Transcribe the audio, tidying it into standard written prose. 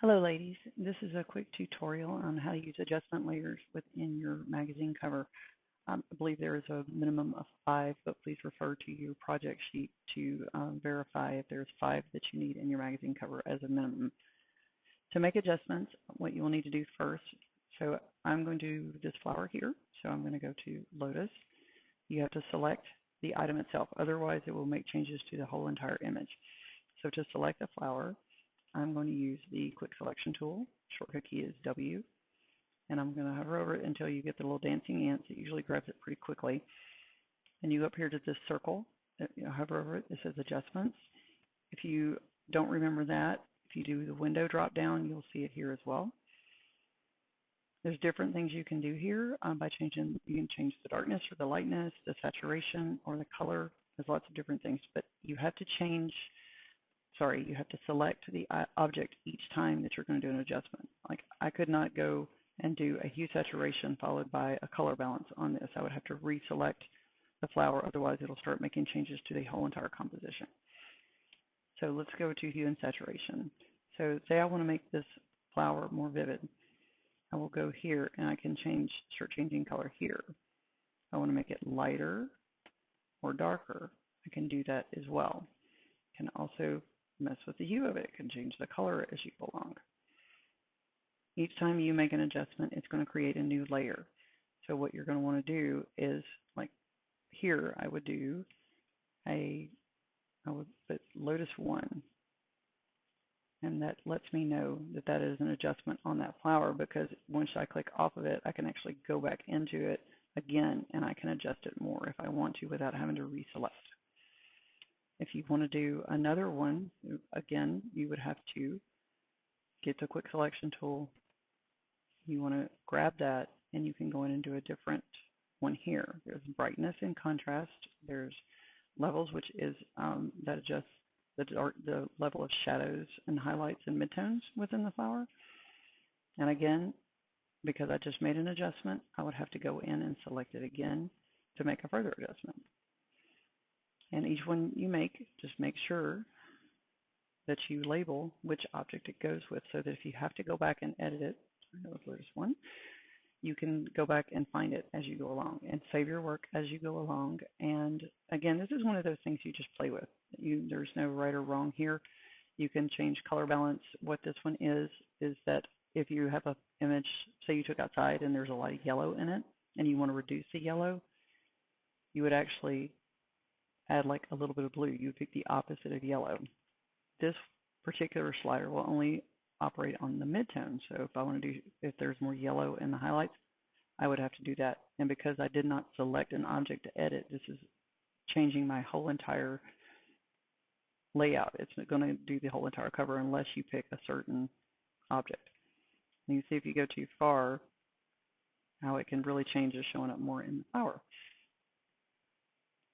Hello ladies, this is a quick tutorial on how to use adjustment layers within your magazine cover. I believe there is a minimum of 5, but please refer to your project sheet to verify if there's 5 that you need in your magazine cover as a minimum. To make adjustments, what you will need to do first, so I'm going to do this flower here, so I'm going to go to Lotus. You have to select the item itself, otherwise it will make changes to the whole entire image. So to select the flower, I'm going to use the quick selection tool. Shortcut key is W. And I'm going to hover over it until you get the little dancing ants. It usually grabs it pretty quickly. And you go up here to this circle. Hover over it. It says adjustments. If you don't remember that, if you do the window drop down, you'll see it here as well. There's different things you can do here by changing. You can change the darkness or the lightness, the saturation, or the color. There's lots of different things. But you have to you have to select the object each time that you're going to do an adjustment. Like I could not go and do a hue saturation followed by a color balance on this. I would have to reselect the flower, otherwise it'll start making changes to the whole entire composition. So let's go to hue and saturation. So say I want to make this flower more vivid. I will go here and I can start changing color here. If I want to make it lighter or darker, I can do that as well. I can also mess with the hue of it. It can change the color as you go along. Each time you make an adjustment, it's going to create a new layer. So what you're going to want to do is, like here, I would put Lotus 1. And that lets me know that that is an adjustment on that flower, because once I click off of it, I can actually go back into it again and I can adjust it more if I want to without having to reselect. If you want to do another one, again, you would have to get the quick selection tool. You want to grab that and you can go in and do a different one here. There's brightness and contrast. There's levels, which is that adjusts the level of shadows and highlights and midtones within the flower. And again, because I just made an adjustment, I would have to go in and select it again to make a further adjustment. And each one you make, just make sure that you label which object it goes with, so that if you have to go back and edit it, Lotus 1, you can go back and find it as you go along and save your work as you go along. And again, this is one of those things you just play with. There's no right or wrong here. You can change color balance. What this one is that if you have an image, say you took outside and there's a lot of yellow in it and you want to reduce the yellow, you would actually add like a little bit of blue. You would pick the opposite of yellow. This particular slider will only operate on the midtone. So if there's more yellow in the highlights, I would have to do that. And because I did not select an object to edit, this is changing my whole entire layout. It's going to do the whole entire cover unless you pick a certain object. And you see if you go too far, how it can really change is showing up more in the flower.